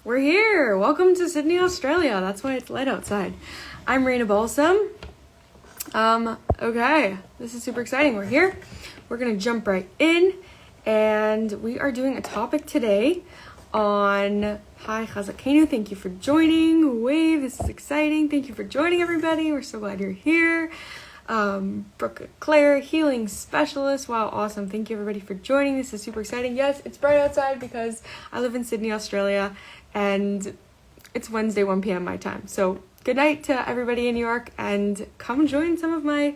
We're here. Welcome to Sydney, Australia. That's why it's light outside. I'm Raina Balsam. Okay, this is super exciting. We're here. We're gonna jump right in, and we are doing a topic today on hi Khazakenu. Thank you for joining. Wave. This is exciting. Thank you for joining, everybody. We're so glad you're here. Brooke Claire, healing specialist. Wow, awesome. Thank you everybody for joining. This is super exciting. Yes, it's bright outside because I live in Sydney, Australia, and it's Wednesday, 1 p.m. my time. So good night to everybody in New York, and come join some of my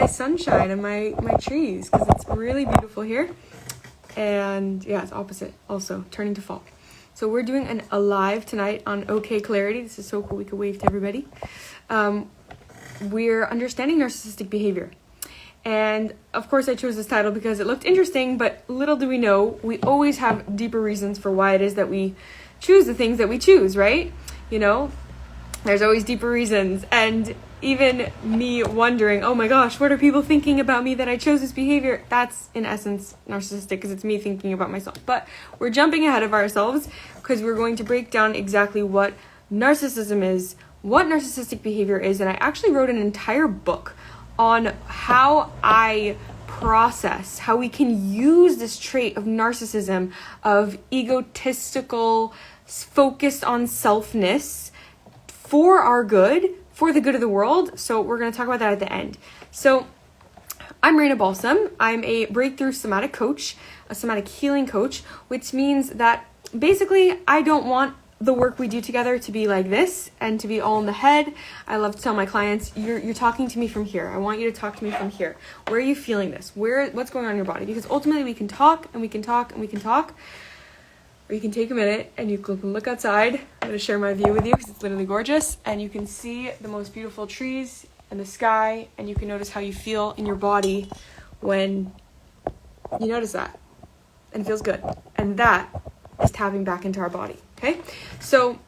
sunshine and my trees, because it's really beautiful here. And yeah, it's opposite also, turning to fall. So we're doing a live tonight on OKclarity. This is so cool. We could wave to everybody. We're understanding narcissistic behavior. And of course I chose this title because it looked interesting, but little do we know, we always have deeper reasons for why it is that we choose the things that we choose, right? You know, there's always deeper reasons. And even me wondering, oh my gosh, what are people thinking about me that I chose this behavior? That's in essence narcissistic, because it's me thinking about myself. But we're jumping ahead of ourselves because we're going to break down exactly what narcissism is, what narcissistic behavior is, and I actually wrote an entire book on how I process, how we can use this trait of narcissism, of egotistical, focused on selfness for our good, for the good of the world. So we're going to talk about that at the end. So I'm Raina Balsam. I'm a breakthrough somatic coach, a somatic healing coach, which means that basically I don't want the work we do together to be like this and to be all in the head. I love to tell my clients, you're talking to me from here. I want you to talk to me from here. Where are you feeling this? What's going on in your body? Because ultimately we can talk and we can talk and we can talk, or you can take a minute and you can look outside. I'm going to share my view with you because it's literally gorgeous, and you can see the most beautiful trees and the sky, and you can notice how you feel in your body when you notice that, and it feels good. And that is tapping back into our body. Okay, so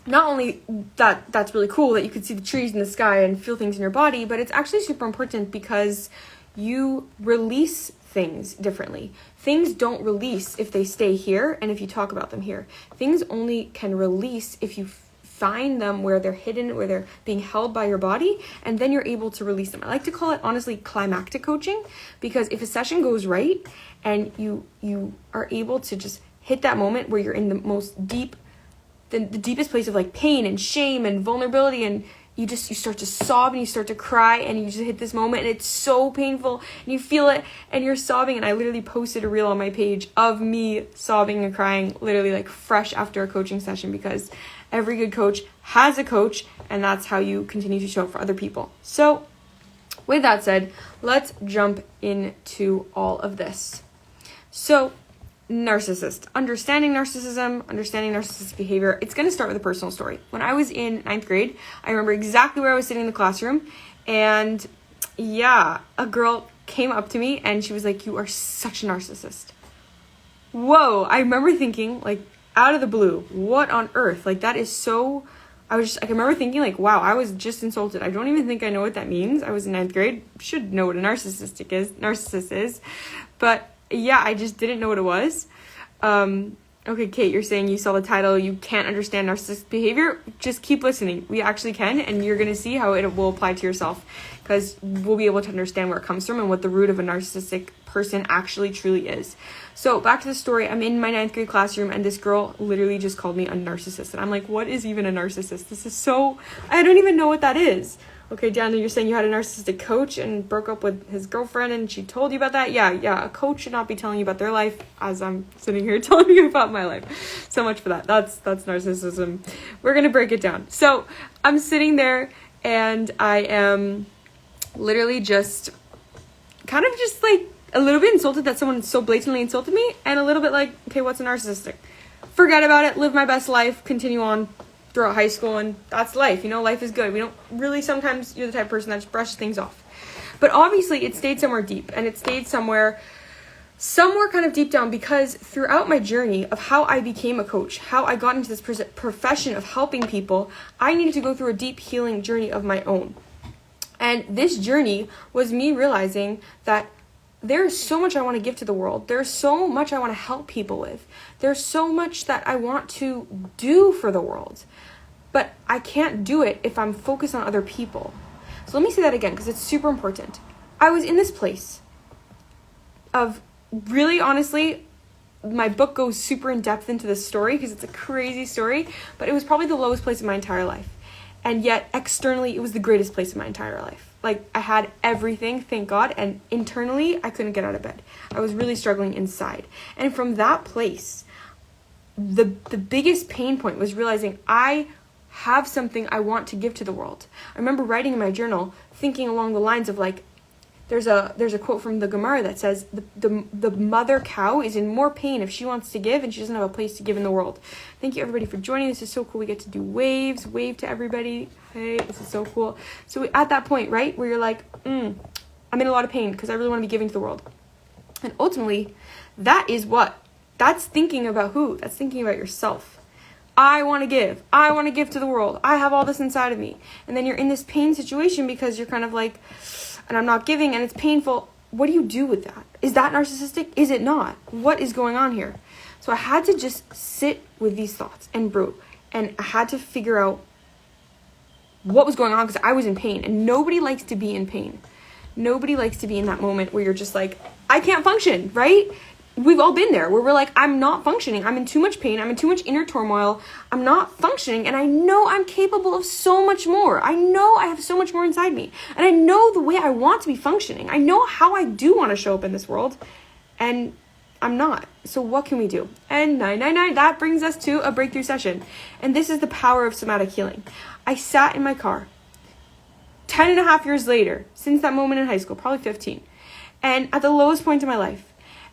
not only that's really cool that you can see the trees in the sky and feel things in your body, but it's actually super important because you release things differently. Things don't release if they stay here and if you talk about them here. Things only can release if you find them where they're hidden, where they're being held by your body, and then you're able to release them. I like to call it, honestly, climactic coaching, because if a session goes right and you are able to just hit that moment where you're in the most deep, the deepest place of like pain and shame and vulnerability, and you start to sob and you start to cry, and you just hit this moment and it's so painful and you feel it and you're sobbing. And I literally posted a reel on my page of me sobbing and crying, literally like fresh after a coaching session, because every good coach has a coach, and that's how you continue to show up for other people. So with that said, let's jump into all of this. So narcissist, understanding narcissism, understanding narcissistic behavior. It's going to start with a personal story. When I was in 9th grade, I remember exactly where I was sitting in the classroom, and yeah, a girl came up to me and she was like, "You are such a narcissist." Whoa, I remember thinking, like, out of the blue, what on earth? Like, that is so, I remember thinking like, wow, I was just insulted. I don't even think I know what that means. I was in 9th grade, should know what a narcissist is, but yeah, I just didn't know what it was. Okay, Kate, you're saying you saw the title, you can't understand narcissistic behavior. Just keep listening. We actually can, and you're going to see how it will apply to yourself, because we'll be able to understand where it comes from and what the root of a narcissistic person actually truly is. So back to the story. I'm in my 9th grade classroom, and this girl literally just called me a narcissist. And I'm like, what is even a narcissist? This is so, I don't even know what that is. Okay, Daniel, you're saying you had a narcissistic coach and broke up with his girlfriend and she told you about that? Yeah, a coach should not be telling you about their life as I'm sitting here telling you about my life. So much for that. That's narcissism. We're going to break it down. So I'm sitting there and I am literally just kind of just like a little bit insulted that someone so blatantly insulted me, and a little bit like, okay, what's a narcissistic? Forget about it, live my best life, continue on throughout high school, and that's life. You know, life is good. We don't really, sometimes you're the type of person that just brushes things off. But obviously it stayed somewhere deep, and it stayed somewhere kind of deep down, because throughout my journey of how I became a coach, how I got into this profession of helping people, I needed to go through a deep healing journey of my own. And this journey was me realizing that there's so much I want to give to the world. There's so much I want to help people with. There's so much that I want to do for the world. But I can't do it if I'm focused on other people. So let me say that again, because it's super important. I was in this place of really, honestly, my book goes super in depth into this story because it's a crazy story, but it was probably the lowest place in my entire life. And yet externally, it was the greatest place in my entire life. Like, I had everything, thank God, and internally, I couldn't get out of bed. I was really struggling inside. And from that place, the biggest pain point was realizing I have something I want to give to the world. I remember writing in my journal, thinking along the lines of like, there's a quote from the Gemara that says the mother cow is in more pain if she wants to give and she doesn't have a place to give in the world. Thank you everybody for joining. This is so cool. We get to do waves. Wave to everybody. Hey, this is so cool. So at that point, right, where you're like, I'm in a lot of pain because I really want to be giving to the world. And ultimately, that's thinking about who? That's thinking about yourself. I want to give. I want to give to the world. I have all this inside of me. And then you're in this pain situation because you're kind of like, and I'm not giving and it's painful. What do you do with that? Is that narcissistic? Is it not? What is going on here? So I had to just sit with these thoughts and brew. And I had to figure out what was going on because I was in pain. And nobody likes to be in pain. Nobody likes to be in that moment where you're just like, I can't function, right? We've all been there where we're like, I'm not functioning. I'm in too much pain. I'm in too much inner turmoil. I'm not functioning. And I know I'm capable of so much more. I know I have so much more inside me. And I know the way I want to be functioning. I know how I do want to show up in this world. And I'm not. So what can we do? And 999, that brings us to a breakthrough session. And this is the power of somatic healing. I sat in my car 10 and a half years later, since that moment in high school, probably 15. And at the lowest point in my life,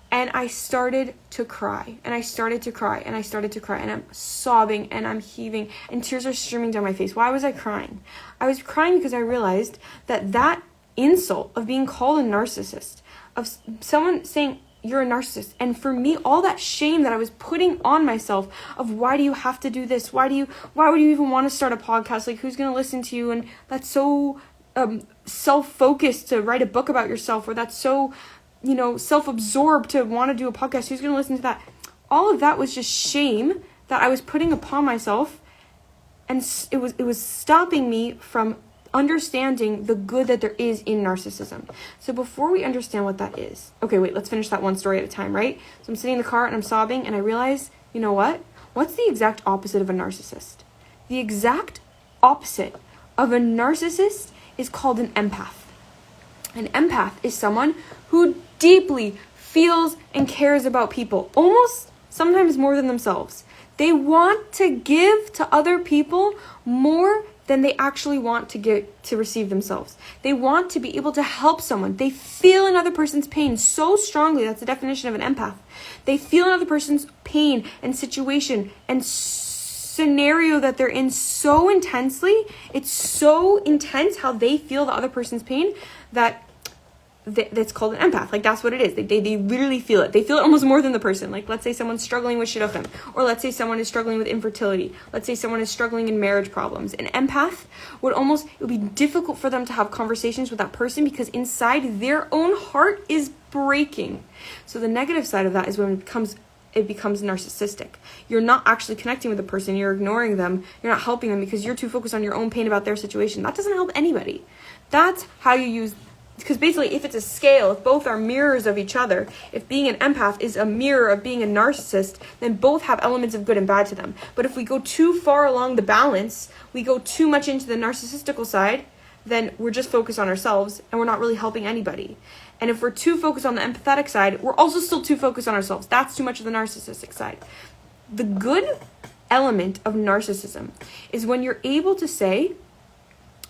and I started to cry, and I started to cry, and I started to cry, and I'm sobbing, and I'm heaving, and tears are streaming down my face. Why was I crying? I was crying because I realized that insult of being called a narcissist, of someone saying, you're a narcissist, and for me, all that shame that I was putting on myself of why do you have to do this? Why would you even want to start a podcast? Like, who's going to listen to you? And that's so self-focused to write a book about yourself, or that's so self-absorbed to want to do a podcast. Who's going to listen to that? All of that was just shame that I was putting upon myself. And it was stopping me from understanding the good that there is in narcissism. So before we understand what that is, okay, wait, let's finish that one story at a time, right? So I'm sitting in the car and I'm sobbing and I realize, you know what? What's the exact opposite of a narcissist? The exact opposite of a narcissist is called an empath. An empath is someone who deeply feels and cares about people, almost sometimes more than themselves. They want to give to other people more than they actually want to give to receive themselves. They want to be able to help someone. They feel another person's pain so strongly. That's the definition of an empath. They feel another person's pain and situation and scenario that they're in so intensely. It's so intense how they feel the other person's pain that's called an empath. Like, that's what it is. They literally feel it. They feel it almost more than the person. Like, let's say someone's struggling with shidduchim, or let's say someone is struggling with infertility. Let's say someone is struggling in marriage problems. An empath it would be difficult for them to have conversations with that person because inside their own heart is breaking. So the negative side of that is when it becomes narcissistic. You're not actually connecting with the person. You're ignoring them. You're not helping them because you're too focused on your own pain about their situation. That doesn't help anybody. That's how you use. Because basically, if it's a scale, if both are mirrors of each other, if being an empath is a mirror of being a narcissist, then both have elements of good and bad to them. But if we go too far along the balance, we go too much into the narcissistical side, then we're just focused on ourselves and we're not really helping anybody. And if we're too focused on the empathetic side, we're also still too focused on ourselves. That's too much of the narcissistic side. The good element of narcissism is when you're able to say,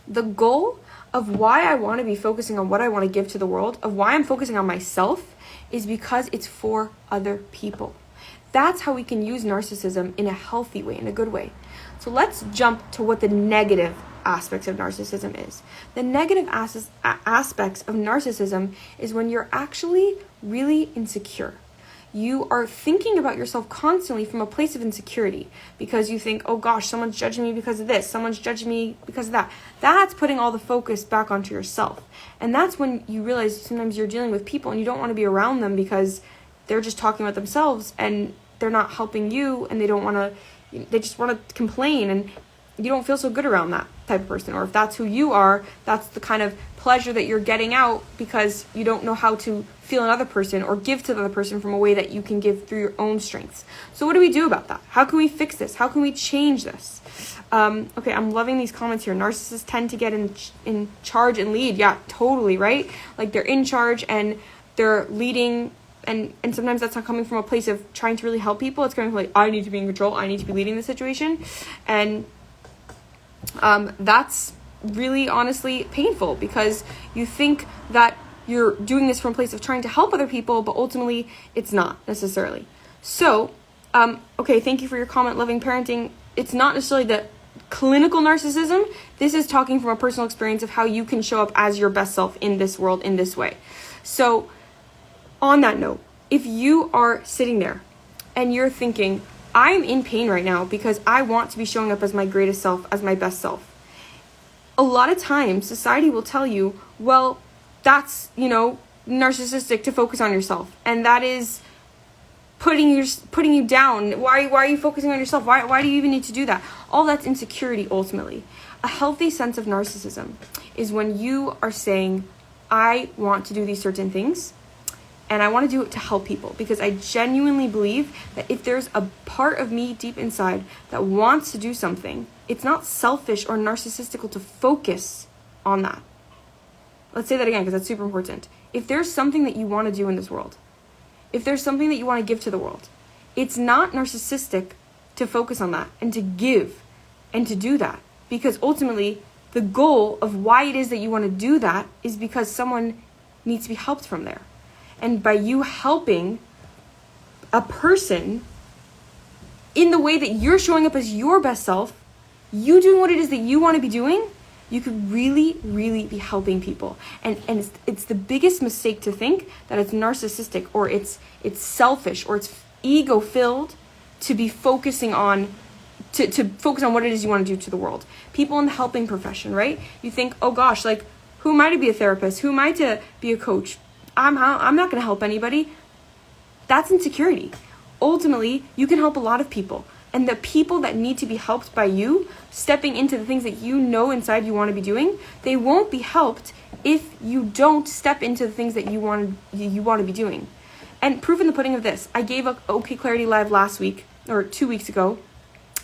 the goal of why I want to be focusing on what I want to give to the world, of why I'm focusing on myself, is because it's for other people. That's how we can use narcissism in a healthy way, in a good way. So let's jump to what the negative aspects of narcissism is. The negative aspects of narcissism is when you're actually really insecure. you are thinking about yourself constantly from a place of insecurity because you think, oh gosh, someone's judging me because of this, someone's judging me because of that. That's putting all the focus back onto yourself. And that's when you realize sometimes you're dealing with people and you don't want to be around them because they're just talking about themselves and they're not helping you, and they just want to complain, and you don't feel so good around that type of person. Or if that's who you are, that's the kind of pleasure that you're getting out because you don't know how to feel another person or give to the other person from a way that you can give through your own strengths. So what do we do about that? How can we fix this? How can we change this? Okay, I'm loving these comments here. Narcissists tend to get in charge and lead. Yeah, totally, right? Like they're in charge and they're leading, and sometimes that's not coming from a place of trying to really help people. It's coming from like, I need to be in control. I need to be leading the situation. And that's really honestly painful because you think that you're doing this from a place of trying to help other people, but ultimately it's not necessarily. So, okay, thank you for your comment, loving parenting. It's not necessarily the clinical narcissism. This is talking from a personal experience of how you can show up as your best self in this world in this way. So, on that note, if you are sitting there and you're thinking, I'm in pain right now because I want to be showing up as my greatest self, as my best self. A lot of times, society will tell you, well, that's, narcissistic to focus on yourself. And that is putting you down. Why are you focusing on yourself? Why do you even need to do that? All that's insecurity, ultimately. A healthy sense of narcissism is when you are saying, I want to do these certain things, and I want to do it to help people because I genuinely believe that if there's a part of me deep inside that wants to do something, it's not selfish or narcissistical to focus on that. Let's say that again because that's super important. If there's something that you want to do in this world, if there's something that you want to give to the world, it's not narcissistic to focus on that and to give and to do that, because ultimately the goal of why it is that you want to do that is because someone needs to be helped from there. And by you helping a person in the way that you're showing up as your best self, you doing what it is that you want to be doing, you could really, really be helping people. And it's the biggest mistake to think that it's narcissistic or it's selfish or it's ego-filled to be focusing on to focus on what it is you want to do to the world. People in the helping profession, right? You think, oh gosh, like, who am I to be a therapist? Who am I to be a coach? I'm not going to help anybody. That's insecurity. Ultimately, you can help a lot of people. And the people that need to be helped by you, stepping into the things that you know inside you want to be doing, they won't be helped if you don't step into the things that you want to be doing. And proof in the pudding of this, I gave a OKclarity live last week, or 2 weeks ago,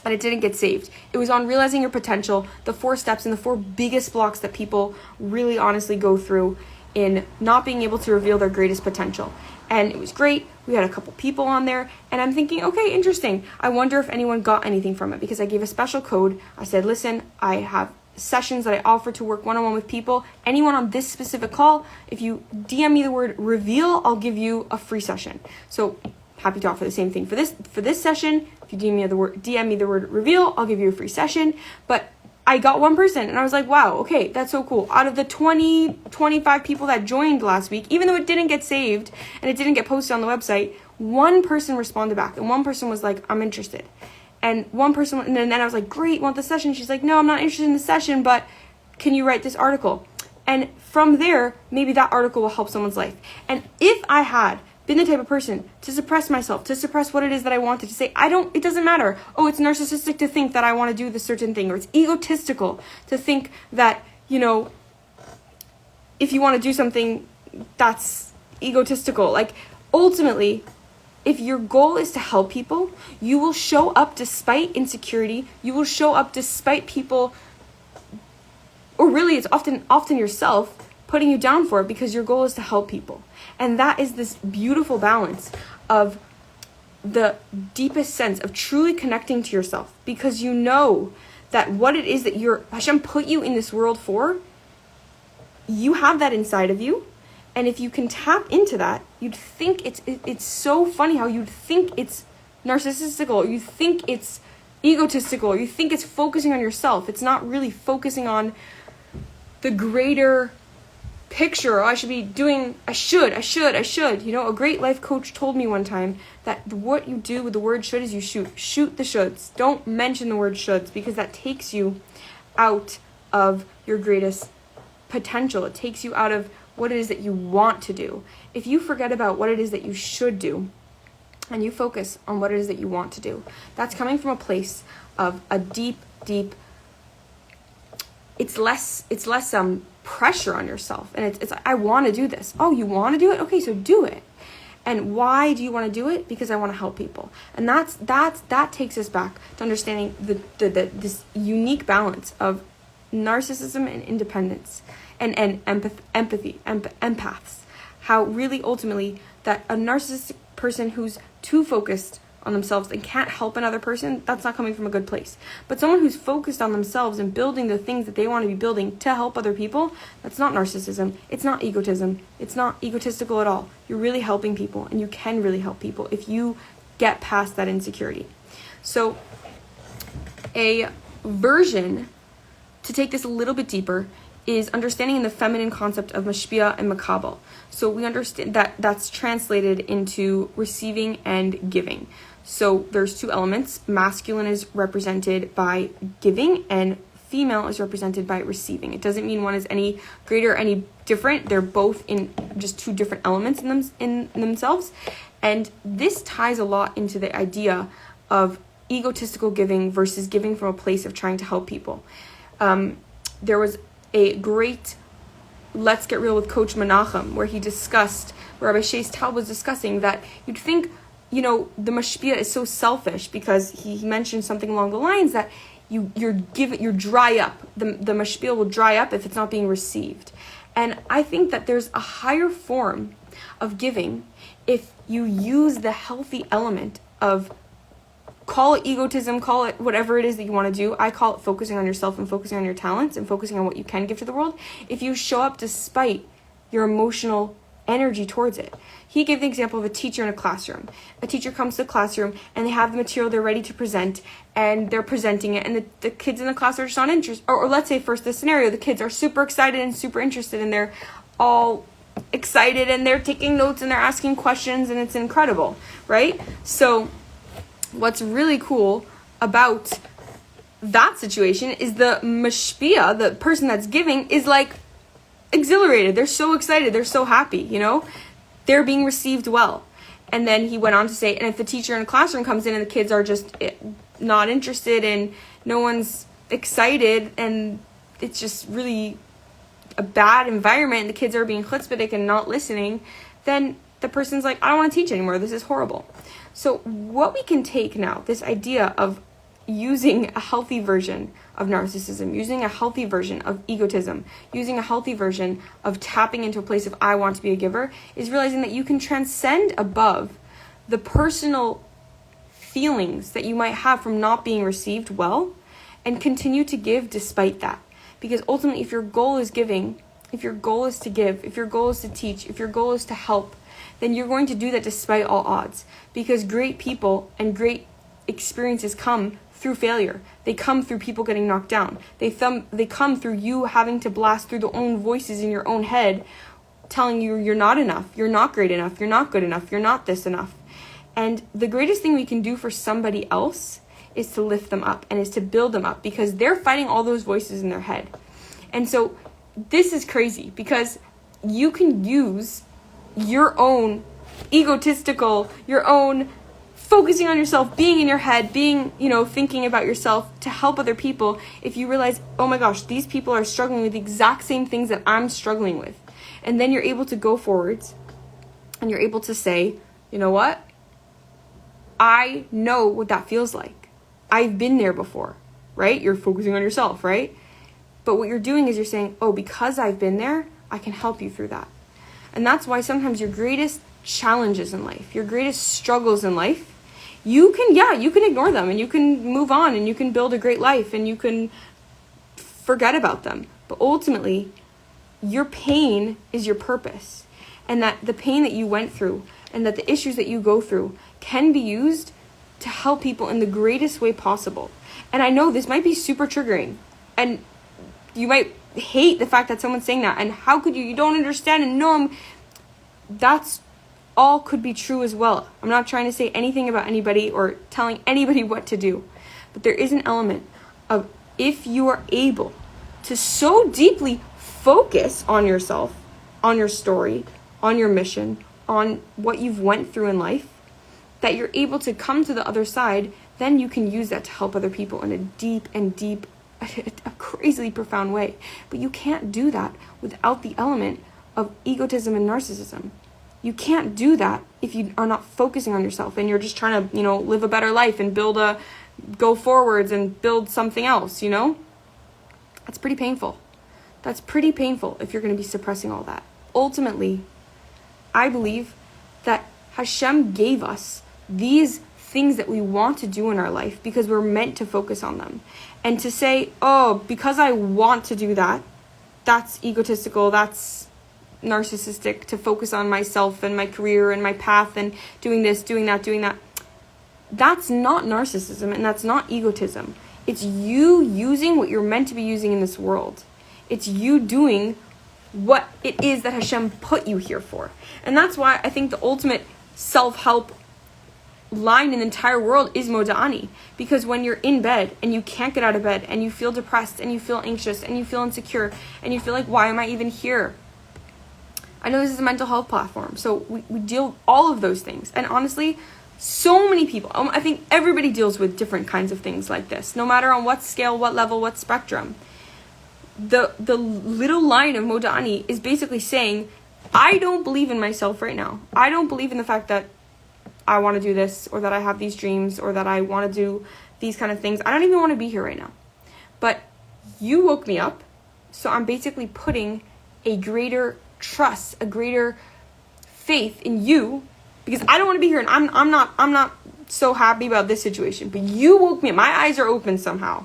and it didn't get saved. It was on realizing your potential, the 4 steps and the 4 biggest blocks that people really honestly go through in not being able to reveal their greatest potential. And it was great. We had a couple people on there, and I'm thinking, okay, interesting. I wonder if anyone got anything from it, because I gave a special code. I said, listen, I have sessions that I offer to work one-on-one with people. Anyone on this specific call, if you DM me the word reveal, I'll give you a free session. So happy to offer the same thing for this session. If you DM me the word reveal, I'll give you a free session. But I got one person and I was like, wow, okay, that's so cool. Out of the 25 people that joined last week, even though it didn't get saved and it didn't get posted on the website, one person responded back and one person was like, I'm interested. And one person, and then I was like, great, want the session? She's like, no, I'm not interested in the session, but can you write this article? And from there, maybe that article will help someone's life. And if I had been the type of person to suppress myself, to suppress what it is that I wanted to say, it doesn't matter. Oh, it's narcissistic to think that I want to do this certain thing, or it's egotistical to think that, if you want to do something, that's egotistical. Like, ultimately, if your goal is to help people, you will show up despite insecurity. You will show up despite people, or really it's often yourself putting you down for it, because your goal is to help people. And that is this beautiful balance of the deepest sense of truly connecting to yourself, because you know that what it is that Hashem put you in this world for, you have that inside of you. And if you can tap into that, you'd think it's so funny how you'd think it's narcissistical, you think it's egotistical, you think it's focusing on yourself. It's not really focusing on the greater picture, I should be doing, I should. A great life coach told me one time that what you do with the word should is you shoot the shoulds. Don't mention the word shoulds, because that takes you out of your greatest potential. It takes you out of what it is that you want to do. If you forget about what it is that you should do and you focus on what it is that you want to do, that's coming from a place of a deep, it's less pressure on yourself. And it's I want to do this. Oh, you want to do it? Okay, so do it. And why do you want to do it? Because I want to help people. And that takes us back to understanding this unique balance of narcissism and independence and empathy, empaths. How really ultimately that a narcissistic person who's too focused on themselves and can't help another person, that's not coming from a good place. But someone who's focused on themselves and building the things that they want to be building to help other people, that's not narcissism. It's not egotism. It's not egotistical at all. You're really helping people, and you can really help people if you get past that insecurity. So a version to take this a little bit deeper is understanding the feminine concept of mashpia and makabel. So we understand that that's translated into receiving and giving. So there's two elements. Masculine is represented by giving and female is represented by receiving. It doesn't mean one is any greater, any different. They're both in just two different elements in themselves. And this ties a lot into the idea of egotistical giving versus giving from a place of trying to help people. There was a great Let's Get Real with Coach Menachem, where Rabbi Shais Taub was discussing that you'd think, the mashpia is so selfish, because he mentioned something along the lines that you're dry up. The mashpia will dry up if it's not being received. And I think that there's a higher form of giving if you use the healthy element of, call it egotism, call it whatever it is that you want to do. I call it focusing on yourself and focusing on your talents and focusing on what you can give to the world. If you show up despite your emotional energy towards it. He gave the example of a teacher in a classroom. A teacher comes to the classroom and they have the material they're ready to present, and they're presenting it, and the kids in the class are just not interested. Or let's say first the scenario, the kids are super excited and super interested, and they're all excited and they're taking notes and they're asking questions, and it's incredible, right? So what's really cool about that situation is the mashpia, the person that's giving, is like exhilarated. They're so excited. They're so happy, They're being received well. And then he went on to say, and if the teacher in a classroom comes in and the kids are just not interested and no one's excited and it's just really a bad environment and the kids are being chutzpahdik and not listening, then the person's like, I don't want to teach anymore. This is horrible. So what we can take now, this idea of using a healthy version of narcissism, using a healthy version of egotism, using a healthy version of tapping into a place of I want to be a giver, is realizing that you can transcend above the personal feelings that you might have from not being received well and continue to give despite that. Because ultimately, if your goal is giving, if your goal is to give, if your goal is to teach, if your goal is to help, then you're going to do that despite all odds. Because great people and great experiences come through failure. They come through people getting knocked down. They come through you having to blast through the own voices in your own head telling you you're not enough, you're not great enough, you're not good enough, you're not this enough. And the greatest thing we can do for somebody else is to lift them up and is to build them up, because they're fighting all those voices in their head. And so this is crazy, because you can use your own egotistical, your own focusing on yourself, being in your head, being, thinking about yourself to help other people. If you realize, oh my gosh, these people are struggling with the exact same things that I'm struggling with. And then you're able to go forwards and you're able to say, you know what? I know what that feels like. I've been there before, right? You're focusing on yourself, right? But what you're doing is you're saying, oh, because I've been there, I can help you through that. And that's why sometimes your greatest challenges in life, your greatest struggles in life, you can ignore them and you can move on and you can build a great life and you can forget about them. But ultimately, your pain is your purpose, and that the pain that you went through and that the issues that you go through can be used to help people in the greatest way possible. And I know this might be super triggering and you might hate the fact that someone's saying that. And how could you don't understand and know him. That's all could be true as well. I'm not trying to say anything about anybody or telling anybody what to do. But there is an element of, if you are able to so deeply focus on yourself, on your story, on your mission, on what you've went through in life, that you're able to come to the other side, then you can use that to help other people in a deep, a crazily profound way. But you can't do that without the element of egotism and narcissism. You can't do that if you are not focusing on yourself and you're just trying to, live a better life and go forwards and build something else, That's pretty painful. That's pretty painful if you're going to be suppressing all that. Ultimately, I believe that Hashem gave us these things that we want to do in our life because we're meant to focus on them. And to say, oh, because I want to do that, that's egotistical, that's narcissistic, to focus on myself and my career and my path and doing this, doing that. That's not narcissism and that's not egotism. It's you using what you're meant to be using in this world. It's you doing what it is that Hashem put you here for. And that's why I think the ultimate self-help line in the entire world is Moda'ani. Because when you're in bed and you can't get out of bed and you feel depressed and you feel anxious and you feel insecure and you feel like, why am I even here? I know this is a mental health platform, so we deal with all of those things. And honestly, so many people, I think everybody deals with different kinds of things like this, no matter on what scale, what level, what spectrum. The little line of Moda'ani is basically saying, I don't believe in myself right now. I don't believe in the fact that I want to do this, or that I have these dreams, or that I want to do these kind of things. I don't even want to be here right now. But you woke me up, so I'm basically putting a greater trust, a greater faith in you, because I don't want to be here, and I'm not so happy about this situation. But you woke me up. My eyes are open somehow.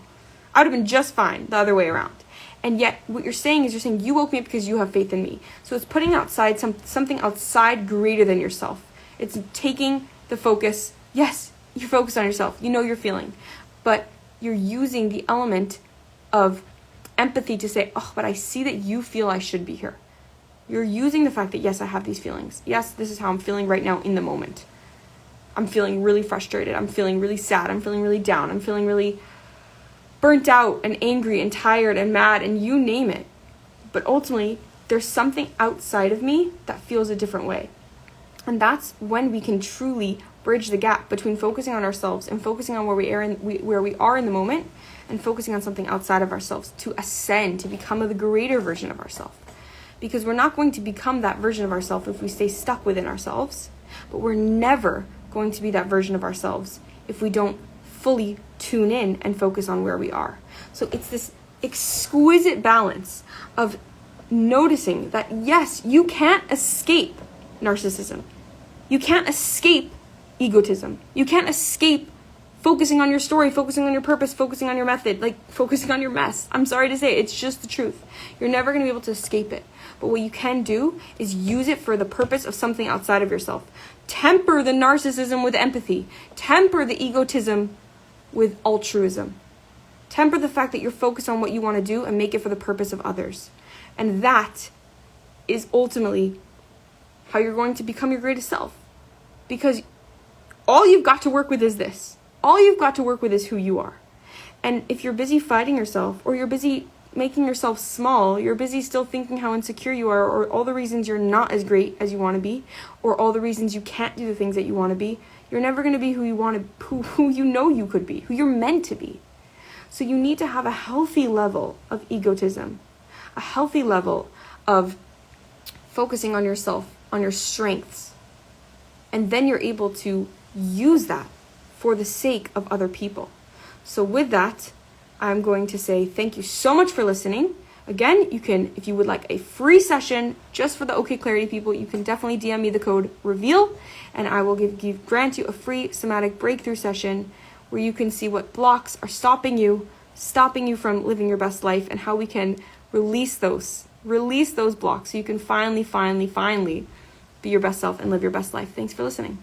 I would have been just fine the other way around. And yet, what you're saying is you woke me up because you have faith in me. So it's putting outside something outside greater than yourself. It's taking the focus. Yes, you focus on yourself. You know you're feeling. But you're using the element of empathy to say, oh, but I see that you feel I should be here. You're using the fact that, yes, I have these feelings. Yes, this is how I'm feeling right now in the moment. I'm feeling really frustrated. I'm feeling really sad. I'm feeling really down. I'm feeling really burnt out and angry and tired and mad and you name it. But ultimately, there's something outside of me that feels a different way. And that's when we can truly bridge the gap between focusing on ourselves and focusing on where we are in the moment, and focusing on something outside of ourselves to ascend, to become the greater version of ourselves. Because we're not going to become that version of ourselves if we stay stuck within ourselves, but we're never going to be that version of ourselves if we don't fully tune in and focus on where we are. So it's this exquisite balance of noticing that, yes, you can't escape narcissism. You can't escape egotism. You can't escape focusing on your story, focusing on your purpose, focusing on your method, focusing on your mess. I'm sorry to say it, it's just the truth. You're never going to be able to escape it. But what you can do is use it for the purpose of something outside of yourself. Temper the narcissism with empathy. Temper the egotism with altruism. Temper the fact that you're focused on what you want to do and make it for the purpose of others. And that is ultimately how you're going to become your greatest self. Because all you've got to work with is this. All you've got to work with is who you are. And if you're busy fighting yourself, or you're busy making yourself small, you're busy still thinking how insecure you are, or all the reasons you're not as great as you want to be, or all the reasons you can't do the things that you want to be, you're never going to be who you want to, who you know you could be, who you're meant to be. So you need to have a healthy level of egotism, a healthy level of focusing on yourself, on your strengths, and then you're able to use that for the sake of other people. So with that, I'm going to say thank you so much for listening. Again, you can, if you would like a free session just for the OKclarity people, you can definitely DM me the code REVEAL, and I will grant you a free somatic breakthrough session where you can see what blocks are stopping you from living your best life, and how we can release those blocks so you can finally be your best self and live your best life. Thanks for listening.